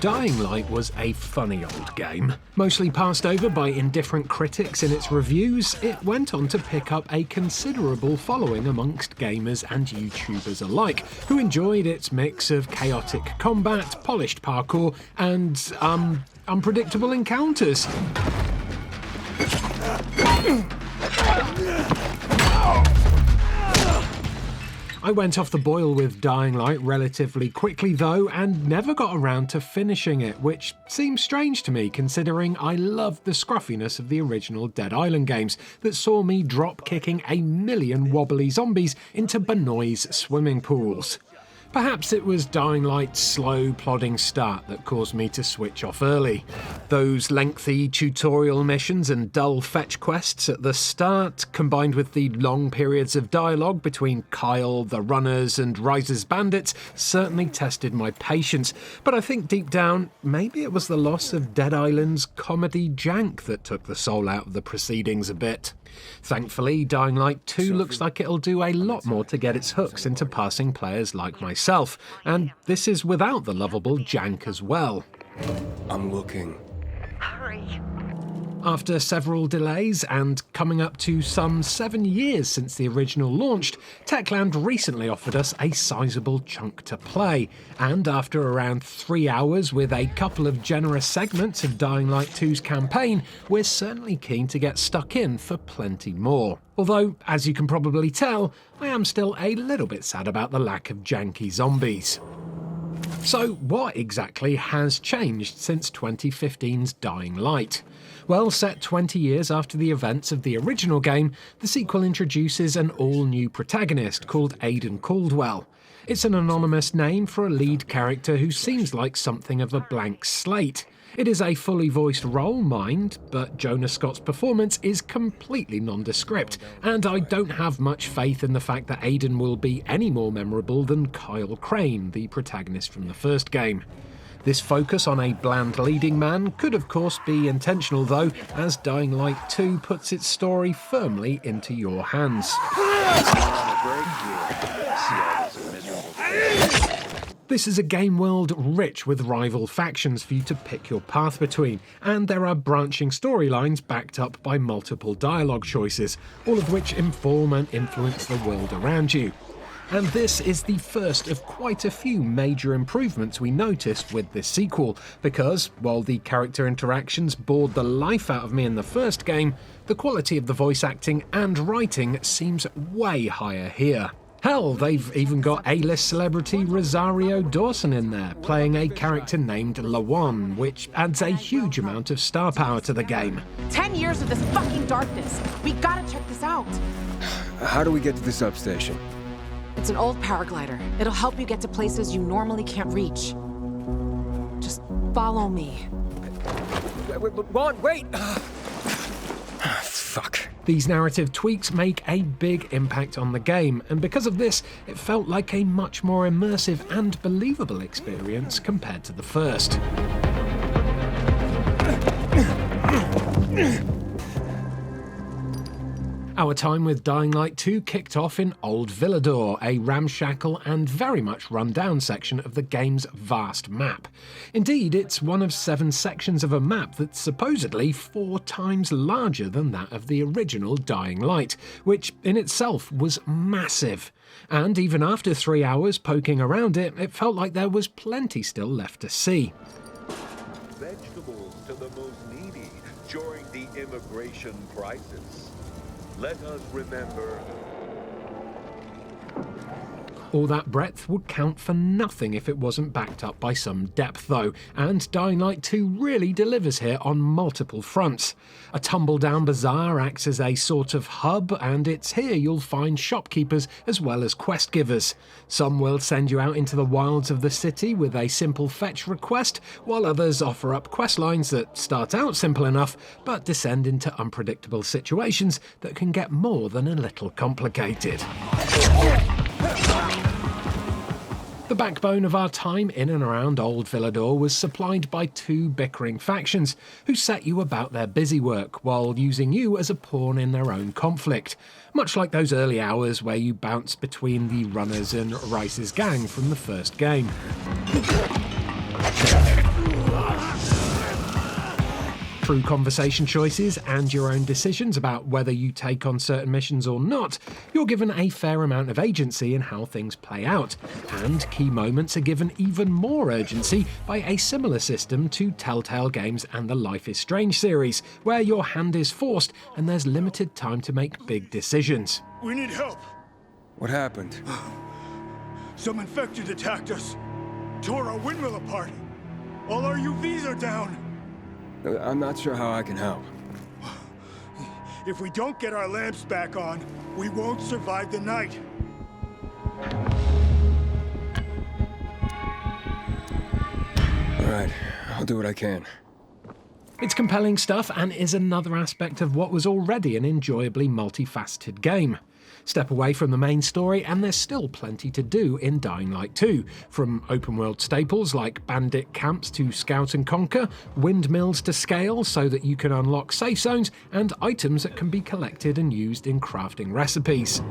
Dying Light was a funny old game. Mostly passed over by indifferent critics in its reviews, it went on to pick up a considerable following amongst gamers and YouTubers alike, who enjoyed its mix of chaotic combat, polished parkour, and, unpredictable encounters. I went off the boil with Dying Light relatively quickly though, and never got around to finishing it, which seems strange to me considering I loved the scruffiness of the original Dead Island games that saw me drop kicking a million wobbly zombies into Benoist swimming pools. Perhaps it was Dying Light's slow, plodding start that caused me to switch off early. Those lengthy tutorial missions and dull fetch quests at the start, combined with the long periods of dialogue between Kyle, the runners, and Riser's bandits, certainly tested my patience. But I think deep down, maybe it was the loss of Dead Island's comedy jank that took the soul out of the proceedings a bit. Thankfully, Dying Light 2 looks like it'll do a lot more to get its hooks into passing players like myself, and this is without the lovable jank as well. I'm looking. Hurry. After several delays and coming up to some 7 years since the original launched, Techland recently offered us a sizable chunk to play, and after around 3 hours with a couple of generous segments of Dying Light 2's campaign, we're certainly keen to get stuck in for plenty more. Although, as you can probably tell, I am still a little bit sad about the lack of janky zombies. So what exactly has changed since 2015's Dying Light? Well, set 20 years after the events of the original game, the sequel introduces an all-new protagonist called Aidan Caldwell. It's an anonymous name for a lead character who seems like something of a blank slate. It is a fully voiced role, mind, but Jonah Scott's performance is completely nondescript, and I don't have much faith in the fact that Aidan will be any more memorable than Kyle Crane, the protagonist from the first game. This focus on a bland leading man could of course be intentional though, as Dying Light 2 puts its story firmly into your hands. This is a game world rich with rival factions for you to pick your path between, and there are branching storylines backed up by multiple dialogue choices, all of which inform and influence the world around you. And this is the first of quite a few major improvements we noticed with this sequel, because while the character interactions bored the life out of me in the first game, the quality of the voice acting and writing seems way higher here. Hell, they've even got A-list celebrity Rosario Dawson in there, playing a character named Lawan, which adds a huge amount of star power to the game. 10 years of this fucking darkness. We gotta check this out. How do we get to the substation? It's an old paraglider. It'll help you get to places you normally can't reach. Just follow me. Wait! Fuck. These narrative tweaks make a big impact on the game, and because of this, it felt like a much more immersive and believable experience compared to the first. Our time with Dying Light 2 kicked off in Old Villador, a ramshackle and very much run-down section of the game's vast map. Indeed, it's one of 7 sections of a map that's supposedly 4 times larger than that of the original Dying Light, which in itself was massive. And even after 3 hours poking around it, it felt like there was plenty still left to see. Vegetables to the most needy during the immigration crisis. Let us remember. All that breadth would count for nothing if it wasn't backed up by some depth though, and Dying Light 2 really delivers here on multiple fronts. A tumble-down bazaar acts as a sort of hub, and it's here you'll find shopkeepers as well as quest givers. Some will send you out into the wilds of the city with a simple fetch request, while others offer up quest lines that start out simple enough, but descend into unpredictable situations that can get more than a little complicated. The backbone of our time in and around Old Villador was supplied by 2 bickering factions who set you about their busy work while using you as a pawn in their own conflict, much like those early hours where you bounced between the runners and Rice's gang from the first game. Through conversation choices and your own decisions about whether you take on certain missions or not, you're given a fair amount of agency in how things play out, and key moments are given even more urgency by a similar system to Telltale Games and the Life is Strange series, where your hand is forced and there's limited time to make big decisions. We need help. What happened? Some infected attacked us. Tore our windmill apart. All our UVs are down. I'm not sure how I can help. If we don't get our lamps back on, we won't survive the night. All right, I'll do what I can. It's compelling stuff and is another aspect of what was already an enjoyably multifaceted game. Step away from the main story and there's still plenty to do in Dying Light 2, from open world staples like bandit camps to scout and conquer, windmills to scale so that you can unlock safe zones, and items that can be collected and used in crafting recipes.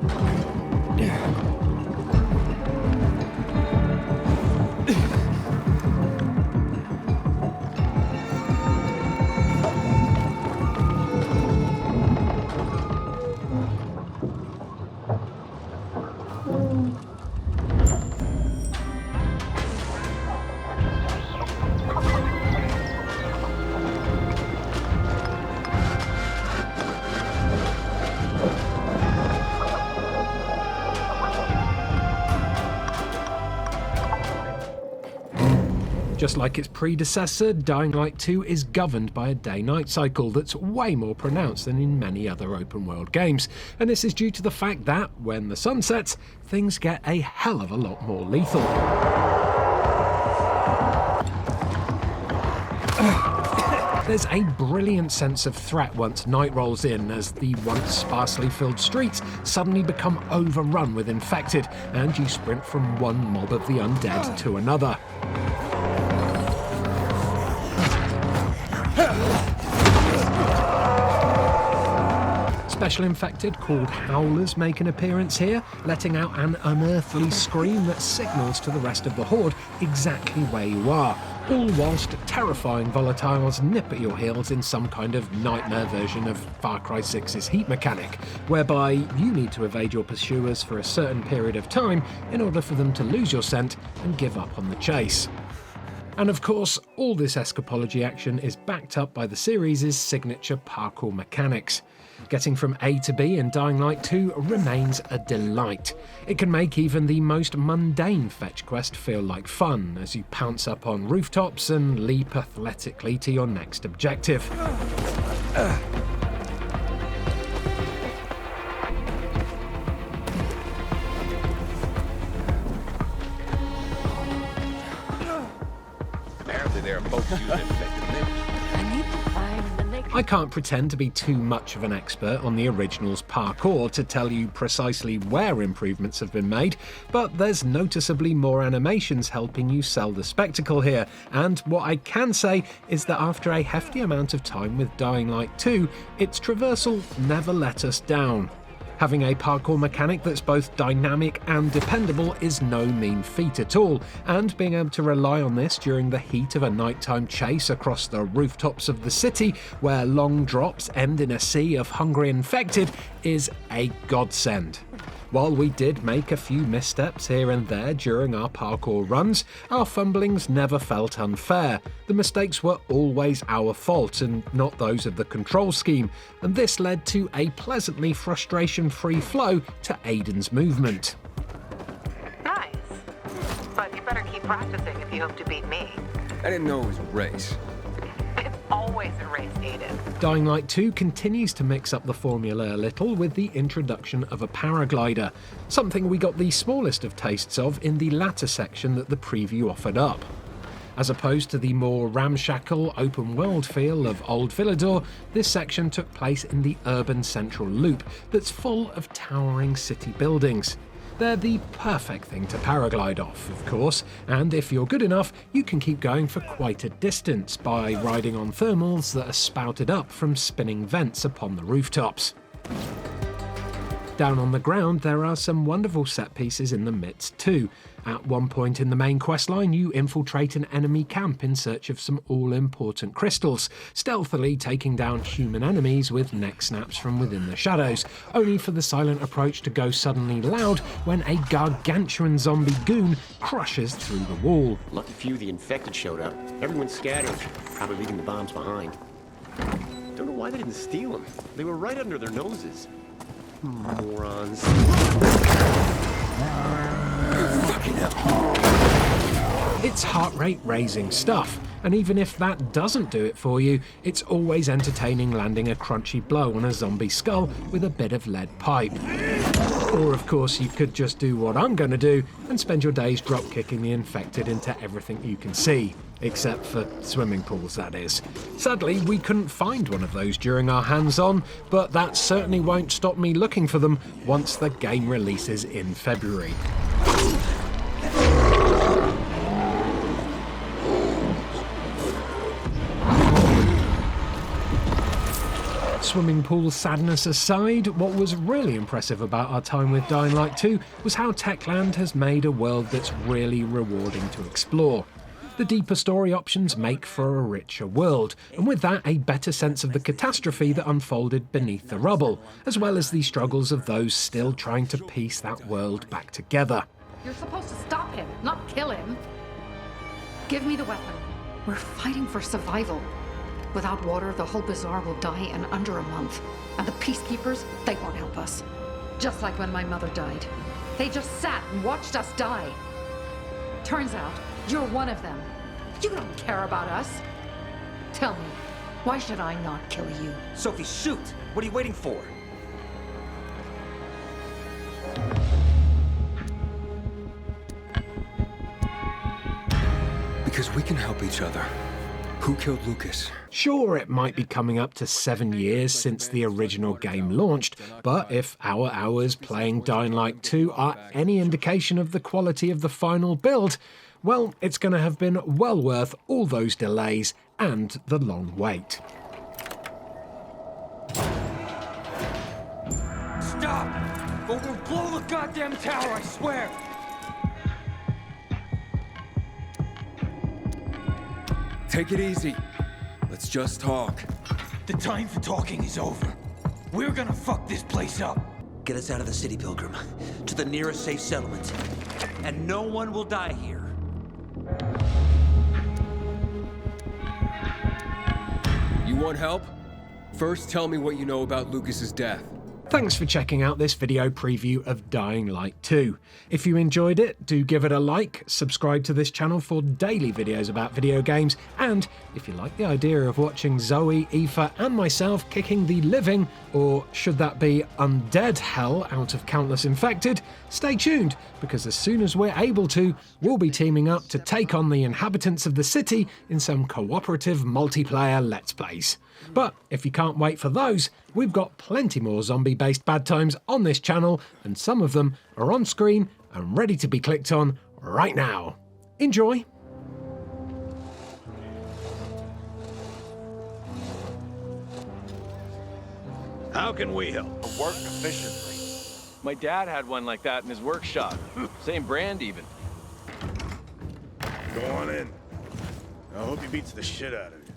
Just like its predecessor, Dying Light 2 is governed by a day-night cycle that's way more pronounced than in many other open-world games, and this is due to the fact that, when the sun sets, things get a hell of a lot more lethal. There's a brilliant sense of threat once night rolls in, as the once sparsely filled streets suddenly become overrun with infected, and you sprint from one mob of the undead to another. Special infected called Howlers make an appearance here, letting out an unearthly scream that signals to the rest of the horde exactly where you are, all whilst terrifying volatiles nip at your heels in some kind of nightmare version of Far Cry 6's heat mechanic, whereby you need to evade your pursuers for a certain period of time in order for them to lose your scent and give up on the chase. And of course, all this escapology action is backed up by the series' signature parkour mechanics. Getting from A to B in Dying Light 2 remains a delight. It can make even the most mundane fetch quest feel like fun as you pounce up on rooftops and leap athletically to your next objective. Apparently there are folks using infected limbs. I can't pretend to be too much of an expert on the original's parkour to tell you precisely where improvements have been made, but there's noticeably more animations helping you sell the spectacle here, and what I can say is that after a hefty amount of time with Dying Light 2, its traversal never let us down. Having a parkour mechanic that's both dynamic and dependable is no mean feat at all, and being able to rely on this during the heat of a nighttime chase across the rooftops of the city, where long drops end in a sea of hungry infected, is a godsend. While we did make a few missteps here and there during our parkour runs, our fumblings never felt unfair. The mistakes were always our fault and not those of the control scheme, and this led to a pleasantly frustration-free flow to Aiden's movement. Nice. But you better keep practicing if you hope to beat me. I didn't know it was a race. It's always a race, Aiden. Dying Light 2 continues to mix up the formula a little with the introduction of a paraglider, something we got the smallest of tastes of in the latter section that the preview offered up. As opposed to the more ramshackle open world feel of Old Villador, this section took place in the urban central loop that's full of towering city buildings. They're the perfect thing to paraglide off, of course, and if you're good enough, you can keep going for quite a distance by riding on thermals that are spouted up from spinning vents upon the rooftops. Down on the ground, there are some wonderful set pieces in the midst too. At one point in the main questline, you infiltrate an enemy camp in search of some all-important crystals, stealthily taking down human enemies with neck snaps from within the shadows, only for the silent approach to go suddenly loud when a gargantuan zombie goon crushes through the wall. Lucky few of the infected showed up. Everyone's scattered, probably leaving the bombs behind. Don't know why they didn't steal them. They were right under their noses. Morons. It's heart rate raising stuff, and even if that doesn't do it for you, it's always entertaining landing a crunchy blow on a zombie skull with a bit of lead pipe. Or of course you could just do what I'm going to do and spend your days drop kicking the infected into everything you can see. Except for swimming pools, that is. Sadly, we couldn't find one of those during our hands-on, but that certainly won't stop me looking for them once the game releases in February. Swimming pool sadness aside, what was really impressive about our time with Dying Light 2 was how Techland has made a world that's really rewarding to explore. The deeper story options make for a richer world, and with that a better sense of the catastrophe that unfolded beneath the rubble, as well as the struggles of those still trying to piece that world back together. You're supposed to stop him, not kill him. Give me the weapon. We're fighting for survival. Without water, the whole bazaar will die in under a month. And the peacekeepers, they won't help us. Just like when my mother died. They just sat and watched us die. Turns out, you're one of them. You don't care about us. Tell me, why should I not kill you? Sophie, shoot! What are you waiting for? Because we can help each other. Who killed Lucas? Sure, it might be coming up to 7 years since the original game launched, but if our hours playing Dying Light 2 are any indication of the quality of the final build, well, it's going to have been well worth all those delays and the long wait. Stop! Or we'll blow the goddamn tower, I swear! Take it easy. Let's just talk. The time for talking is over. We're gonna fuck this place up. Get us out of the city, Pilgrim. To the nearest safe settlement. And no one will die here. You want help? First, tell me what you know about Lucas's death. Thanks for checking out this video preview of Dying Light 2. If you enjoyed it, do give it a like, subscribe to this channel for daily videos about video games, and if you like the idea of watching Zoe, Aoife and myself kicking the living, or should that be undead hell out of countless infected, stay tuned, because as soon as we're able to, we'll be teaming up to take on the inhabitants of the city in some cooperative multiplayer Let's Plays. But if you can't wait for those, we've got plenty more zombie-based bad times on this channel, and some of them are on screen and ready to be clicked on right now. Enjoy! How can we help? Work efficiently. My dad had one like that in his workshop. Same brand even. Go on in. I hope he beats the shit out of you.